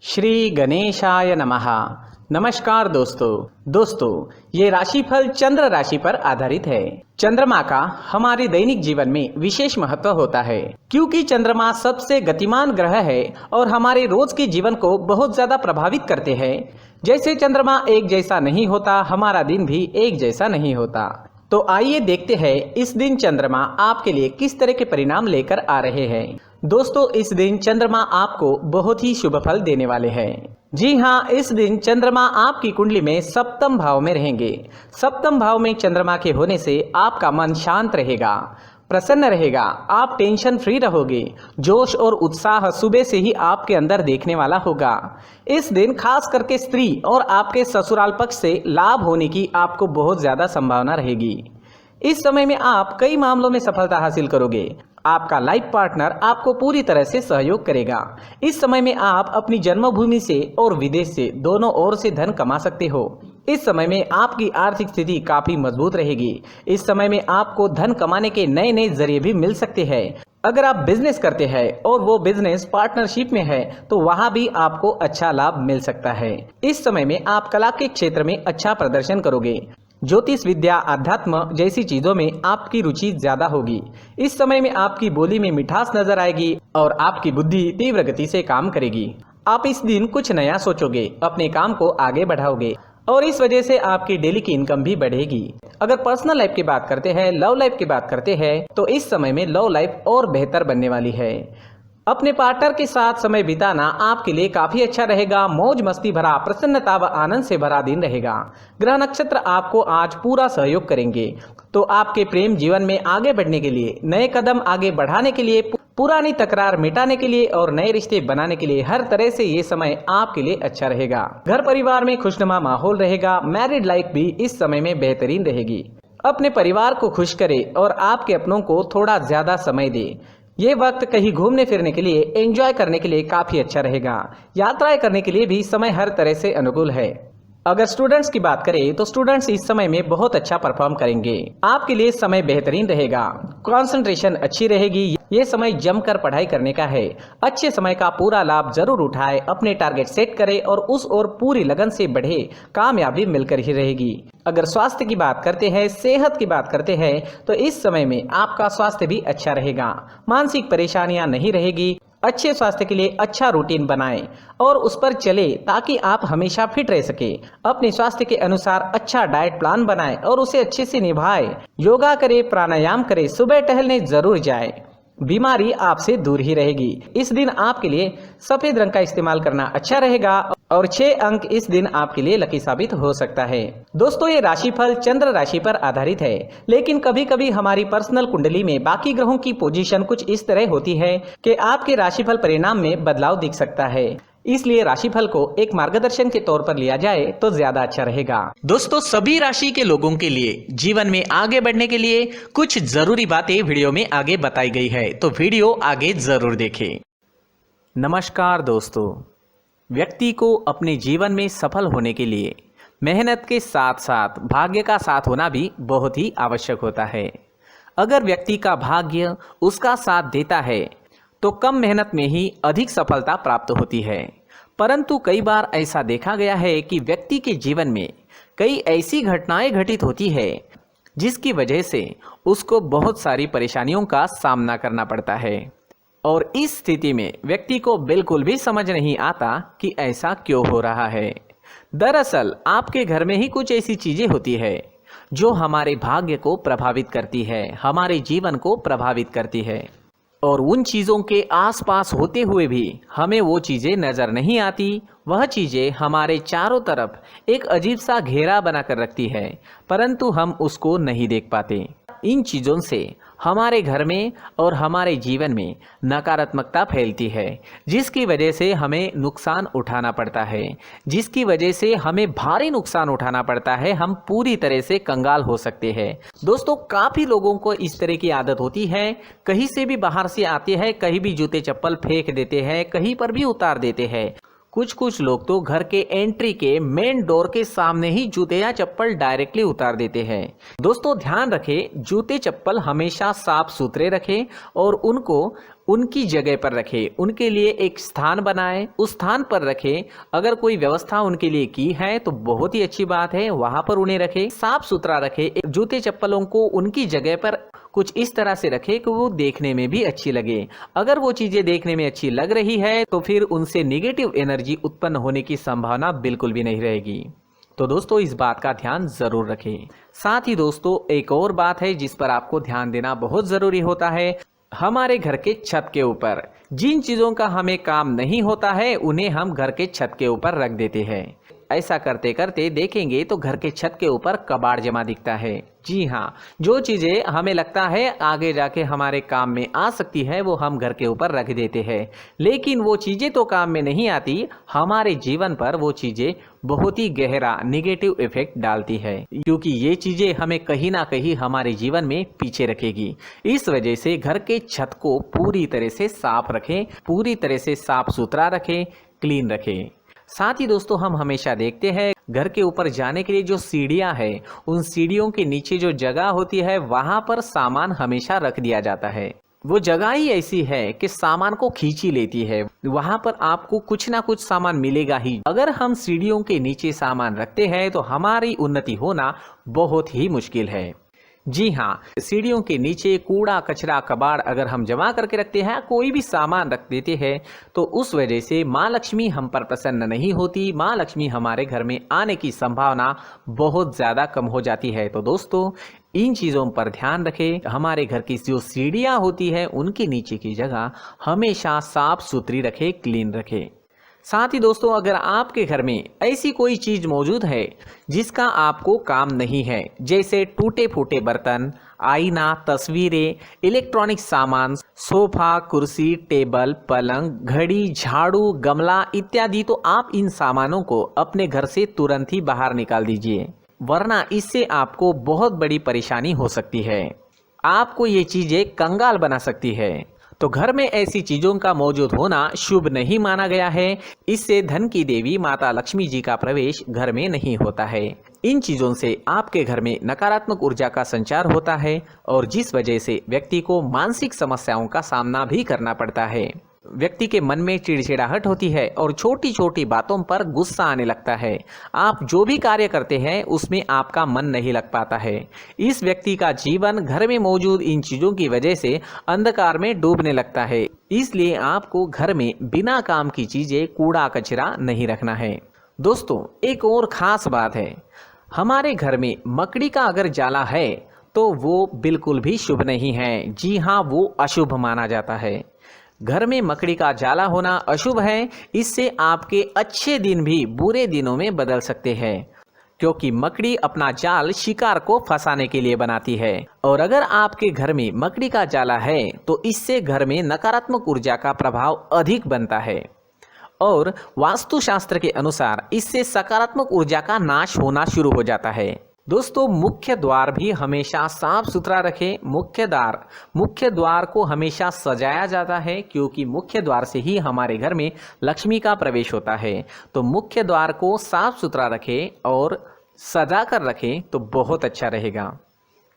श्री गणेशाय नमः। नमस्कार दोस्तों, ये राशिफल चंद्र राशि पर आधारित है। चंद्रमा का हमारे दैनिक जीवन में विशेष महत्व होता है क्योंकि चंद्रमा सबसे गतिमान ग्रह है और हमारे रोज के जीवन को बहुत ज्यादा प्रभावित करते हैं। जैसे चंद्रमा एक जैसा नहीं होता, हमारा दिन भी एक जैसा नहीं होता। तो आइए देखते हैं इस दिन चंद्रमा आपके लिए किस तरह के परिणाम लेकर आ रहे हैं। दोस्तों, इस दिन चंद्रमा आपको बहुत ही शुभ फल देने वाले हैं। जी हाँ, इस दिन चंद्रमा आपकी कुंडली में सप्तम भाव में रहेंगे। सप्तम भाव में चंद्रमा के होने से आपका मन शांत रहेगा, प्रसन्न रहेगा, आप टेंशन फ्री रहोगे। जोश और उत्साह सुबह से ही आपके अंदर देखने वाला होगा। इस दिन खास करके स्त्री और आपके ससुराल पक्ष से लाभ होने की आपको बहुत ज्यादा संभावना रहेगी। इस समय में आप कई मामलों में सफलता हासिल करोगे। आपका लाइफ पार्टनर आपको पूरी तरह से सहयोग करेगा। इस समय में आप अपनी जन्मभूमि से और विदेश से दोनों ओर से धन कमा सकते हो। इस समय में आपकी आर्थिक स्थिति काफी मजबूत रहेगी। इस समय में आपको धन कमाने के नए नए जरिए भी मिल सकते हैं। अगर आप बिजनेस करते हैं और वो बिजनेस पार्टनरशिप में है तो वहां भी आपको अच्छा लाभ मिल सकता है। इस समय में आप कला के क्षेत्र में अच्छा प्रदर्शन करोगे। ज्योतिष विद्या, अध्यात्म जैसी चीजों में आपकी रुचि ज्यादा होगी। इस समय में आपकी बोली में मिठास नजर आएगी और आपकी बुद्धि तीव्र गति से काम करेगी। आप इस दिन कुछ नया सोचोगे, अपने काम को आगे बढ़ाओगे और इस वजह से आपकी डेली की इनकम भी बढ़ेगी। अगर पर्सनल लाइफ की बात करते हैं, लव लाइफ की बात करते हैं तो इस समय में लव लाइफ और बेहतर बनने वाली है। अपने पार्टनर के साथ समय बिताना आपके लिए काफी अच्छा रहेगा। मौज मस्ती भरा, प्रसन्नता व आनंद से भरा दिन रहेगा। ग्रह नक्षत्र आपको आज पूरा सहयोग करेंगे। तो आपके प्रेम जीवन में आगे बढ़ने के लिए, नए कदम आगे बढ़ाने के लिए, पुरानी तकरार मिटाने के लिए और नए रिश्ते बनाने के लिए हर तरह से ये समय आपके लिए अच्छा रहेगा। घर परिवार में खुशनुमा माहौल रहेगा। मैरिड लाइफ भी इस समय में बेहतरीन रहेगी। अपने परिवार को खुश करे और आपके अपनों को थोड़ा ज्यादा समय दे। ये वक्त कहीं घूमने फिरने के लिए, एंजॉय करने के लिए काफी अच्छा रहेगा। यात्राएं करने के लिए भी समय हर तरह से अनुकूल है। अगर स्टूडेंट्स की बात करें तो स्टूडेंट्स इस समय में बहुत अच्छा परफॉर्म करेंगे। आपके लिए समय बेहतरीन रहेगा, कंसंट्रेशन अच्छी रहेगी। ये समय जमकर पढ़ाई करने का है। अच्छे समय का पूरा लाभ जरूर उठाए, अपने टारगेट सेट करे और उस ओर पूरी लगन से बढ़े। कामयाबी मिलकर ही रहेगी। अगर स्वास्थ्य की बात करते हैं, सेहत की बात करते हैं तो इस समय में आपका स्वास्थ्य भी अच्छा रहेगा। मानसिक परेशानियां नहीं रहेगी। अच्छे स्वास्थ्य के लिए अच्छा रूटीन बनाएं और उस पर चले ताकि आप हमेशा फिट रह सके। अपने स्वास्थ्य के अनुसार अच्छा डाइट प्लान बनाएं और उसे अच्छे से निभाएं। योगा करें, प्राणायाम करें, सुबह टहलने जरूर जाएं। बीमारी आपसे दूर ही रहेगी। इस दिन आपके लिए सफेद रंग का इस्तेमाल करना अच्छा रहेगा और 6 अंक इस दिन आपके लिए लकी साबित हो सकता है। दोस्तों, ये राशिफल चंद्र राशि पर आधारित है, लेकिन कभी कभी हमारी पर्सनल कुंडली में बाकी ग्रहों की पोजीशन कुछ इस तरह होती है कि आपके राशिफल परिणाम में बदलाव दिख सकता है। इसलिए राशिफल को एक मार्गदर्शन के तौर पर लिया जाए तो ज्यादा अच्छा रहेगा। दोस्तों, सभी राशि के लोगों के लिए जीवन में आगे बढ़ने के लिए कुछ जरूरी बातें वीडियो में आगे बताई गई है, तो वीडियो आगे जरूर देखें। नमस्कार दोस्तों, व्यक्ति को अपने जीवन में सफल होने के लिए मेहनत के साथ साथ भाग्य का साथ होना भी बहुत ही आवश्यक होता है। अगर व्यक्ति का भाग्य उसका साथ देता है तो कम मेहनत में ही अधिक सफलता प्राप्त होती है। परंतु कई बार ऐसा देखा गया है कि व्यक्ति के जीवन में कई ऐसी घटनाएं घटित होती है जिसकी वजह से उसको बहुत सारी परेशानियों का सामना करना पड़ता है और इस स्थिति में व्यक्ति को बिल्कुल भी समझ नहीं आता कि ऐसा क्यों हो रहा है। दरअसल आपके घर में ही कुछ ऐसी चीजें होती है जो हमारे भाग्य को प्रभावित करती है, हमारे जीवन को प्रभावित करती है और उन चीज़ों के आसपास होते हुए भी हमें वो चीज़ें नज़र नहीं आती। वह चीज़ें हमारे चारों तरफ एक अजीब सा घेरा बनाकर रखती है, परंतु हम उसको नहीं देख पाते। इन चीज़ों से हमारे घर में और हमारे जीवन में नकारात्मकता फैलती है, जिसकी वजह से हमें नुकसान उठाना पड़ता है, जिसकी वजह से हमें भारी नुकसान उठाना पड़ता है। हम पूरी तरह से कंगाल हो सकते हैं। दोस्तों, काफ़ी लोगों को इस तरह की आदत होती है, कहीं से भी बाहर से आते हैं, कहीं भी जूते चप्पल फेंक देते हैं, कहीं पर भी उतार देते हैं। कुछ लोग तो घर के एंट्री के मेन डोर के सामने ही जूते या चप्पल डायरेक्टली उतार देते हैं। दोस्तों, ध्यान रखें, जूते चप्पल हमेशा साफ सुथरे रखें और उनको उनकी जगह पर रखें, उनके लिए एक स्थान बनाएं, उस स्थान पर रखें। अगर कोई व्यवस्था उनके लिए की है तो बहुत ही अच्छी बात है, वहां पर उन्हें रखें, साफ सुथरा रखें। जूते चप्पलों को उनकी जगह पर कुछ इस तरह से रखें कि वो देखने में भी अच्छी लगे। अगर वो चीजें देखने में अच्छी लग रही है तो फिर उनसे नेगेटिव एनर्जी उत्पन्न होने की संभावना बिल्कुल भी नहीं रहेगी। तो दोस्तों इस बात का ध्यान जरूर रखें। साथ ही दोस्तों एक और बात है जिस पर आपको ध्यान देना बहुत जरूरी होता है, हमारे घर के छत के ऊपर जिन चीजों का हमें काम नहीं होता है उन्हें हम घर के छत के ऊपर रख देते हैं। ऐसा करते करते देखेंगे तो घर के छत के ऊपर कबाड़ जमा दिखता है। जी हाँ, जो चीजें हमें लगता है आगे जाके हमारे काम में आ सकती है वो हम घर के ऊपर रख देते हैं, लेकिन वो चीजें तो काम में नहीं आती, हमारे जीवन पर वो चीजें बहुत ही गहरा नेगेटिव इफेक्ट डालती है, क्योंकि ये चीजें हमें कहीं ना कहीं हमारे जीवन में पीछे रखेगी। इस वजह से घर के छत को पूरी तरह से साफ रखें, पूरी तरह से साफ सुथरा रखें, क्लीन रखें। साथ ही दोस्तों हम हमेशा देखते हैं घर के ऊपर जाने के लिए जो सीढ़ियां हैं, उन सीढ़ियों के नीचे जो जगह होती है वहां पर सामान हमेशा रख दिया जाता है। वो जगह ही ऐसी है कि सामान को खींची लेती है, वहां पर आपको कुछ ना कुछ सामान मिलेगा ही। अगर हम सीढ़ियों के नीचे सामान रखते हैं तो हमारी उन्नति होना बहुत ही मुश्किल है। जी हाँ, सीढ़ियों के नीचे कूड़ा कचरा कबाड़ अगर हम जमा करके रखते हैं, कोई भी सामान रख देते हैं, तो उस वजह से माँ लक्ष्मी हम पर प्रसन्न नहीं होती, माँ लक्ष्मी हमारे घर में आने की संभावना बहुत ज़्यादा कम हो जाती है। तो दोस्तों इन चीज़ों पर ध्यान रखें। हमारे घर की जो सीढ़ियाँ होती है उनके नीचे की जगह हमेशा साफ सुथरी रखें, क्लीन रखें। साथ ही दोस्तों अगर आपके घर में ऐसी कोई चीज मौजूद है जिसका आपको काम नहीं है, जैसे टूटे फूटे बर्तन, आईना, तस्वीरें, इलेक्ट्रॉनिक सामान, सोफा, कुर्सी, टेबल, पलंग, घड़ी, झाड़ू, गमला इत्यादि, तो आप इन सामानों को अपने घर से तुरंत ही बाहर निकाल दीजिए, वरना इससे आपको बहुत बड़ी परेशानी हो सकती है। आपको ये चीजें कंगाल बना सकती है। तो घर में ऐसी चीजों का मौजूद होना शुभ नहीं माना गया है। इससे धन की देवी माता लक्ष्मी जी का प्रवेश घर में नहीं होता है। इन चीजों से आपके घर में नकारात्मक ऊर्जा का संचार होता है और जिस वजह से व्यक्ति को मानसिक समस्याओं का सामना भी करना पड़ता है। व्यक्ति के मन में चिड़चिड़ाहट होती है और छोटी छोटी बातों पर गुस्सा आने लगता है। आप जो भी कार्य करते हैं उसमें आपका मन नहीं लग पाता है। इस व्यक्ति का जीवन घर में मौजूद इन चीजों की वजह से अंधकार में डूबने लगता है। इसलिए आपको घर में बिना काम की चीजें, कूड़ा कचरा नहीं रखना है। दोस्तों एक और खास बात है, हमारे घर में मकड़ी का अगर जाला है तो वो बिल्कुल भी शुभ नहीं है। जी हाँ, वो अशुभ माना जाता है। घर में मकड़ी का जाला होना अशुभ है। इससे आपके अच्छे दिन भी बुरे दिनों में बदल सकते हैं, क्योंकि मकड़ी अपना जाल शिकार को फंसाने के लिए बनाती है। और अगर आपके घर में मकड़ी का जाला है तो इससे घर में नकारात्मक ऊर्जा का प्रभाव अधिक बनता है और वास्तुशास्त्र के अनुसार इससे सकारात्मक ऊर्जा का नाश होना शुरू हो जाता है। दोस्तों मुख्य द्वार भी हमेशा साफ सुथरा रखें। मुख्य द्वार को हमेशा सजाया जाता है, क्योंकि मुख्य द्वार से ही हमारे घर में लक्ष्मी का प्रवेश होता है। तो मुख्य द्वार को साफ सुथरा रखें और सजा कर रखें तो बहुत अच्छा रहेगा।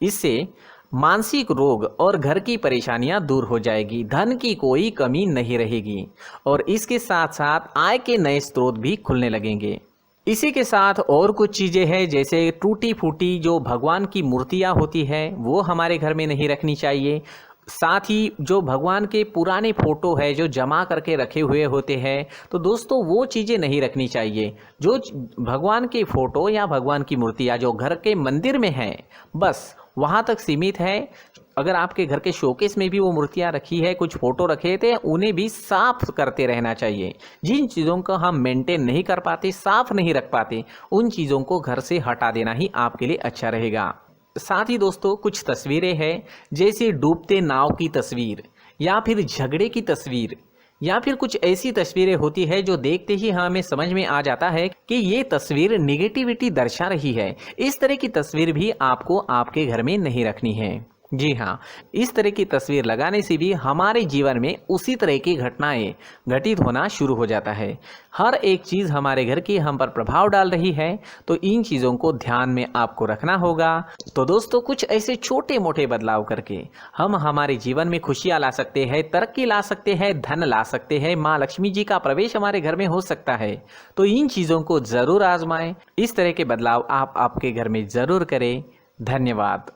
इससे मानसिक रोग और घर की परेशानियां दूर हो जाएगी, धन की कोई कमी नहीं रहेगी और इसके साथ साथ आय के नए स्रोत भी खुलने लगेंगे। इसी के साथ और कुछ चीज़ें हैं, जैसे टूटी फूटी जो भगवान की मूर्तियां होती है वो हमारे घर में नहीं रखनी चाहिए। साथ ही जो भगवान के पुराने फोटो है जो जमा करके रखे हुए होते हैं, तो दोस्तों वो चीज़ें नहीं रखनी चाहिए। जो भगवान के फोटो या भगवान की मूर्तियाँ जो घर के मंदिर में हैं बस वहाँ तक सीमित है। अगर आपके घर के शोकेस में भी वो मूर्तियाँ रखी है, कुछ फोटो रखे थे, उन्हें भी साफ करते रहना चाहिए। जिन चीज़ों को हम मेंटेन नहीं कर पाते, साफ नहीं रख पाते, उन चीज़ों को घर से हटा देना ही आपके लिए अच्छा रहेगा। साथ ही दोस्तों कुछ तस्वीरें हैं, जैसे डूबते नाव की तस्वीर या फिर झगड़े की तस्वीर या फिर कुछ ऐसी तस्वीरें होती है जो देखते ही हमें समझ में आ जाता है कि ये तस्वीर निगेटिविटी दर्शा रही है। इस तरह की तस्वीर भी आपको आपके घर में नहीं रखनी है। जी हाँ, इस तरह की तस्वीर लगाने से भी हमारे जीवन में उसी तरह की घटनाएं घटित होना शुरू हो जाता है। हर एक चीज़ हमारे घर की हम पर प्रभाव डाल रही है, तो इन चीज़ों को ध्यान में आपको रखना होगा। तो दोस्तों, कुछ ऐसे छोटे मोटे बदलाव करके हम हमारे जीवन में खुशियाँ ला सकते हैं, तरक्की ला सकते हैं, धन ला सकते हैं, माँ लक्ष्मी जी का प्रवेश हमारे घर में हो सकता है। तो इन चीज़ों को ज़रूर आजमाएं। इस तरह के बदलाव आप आपके घर में ज़रूर करें। धन्यवाद।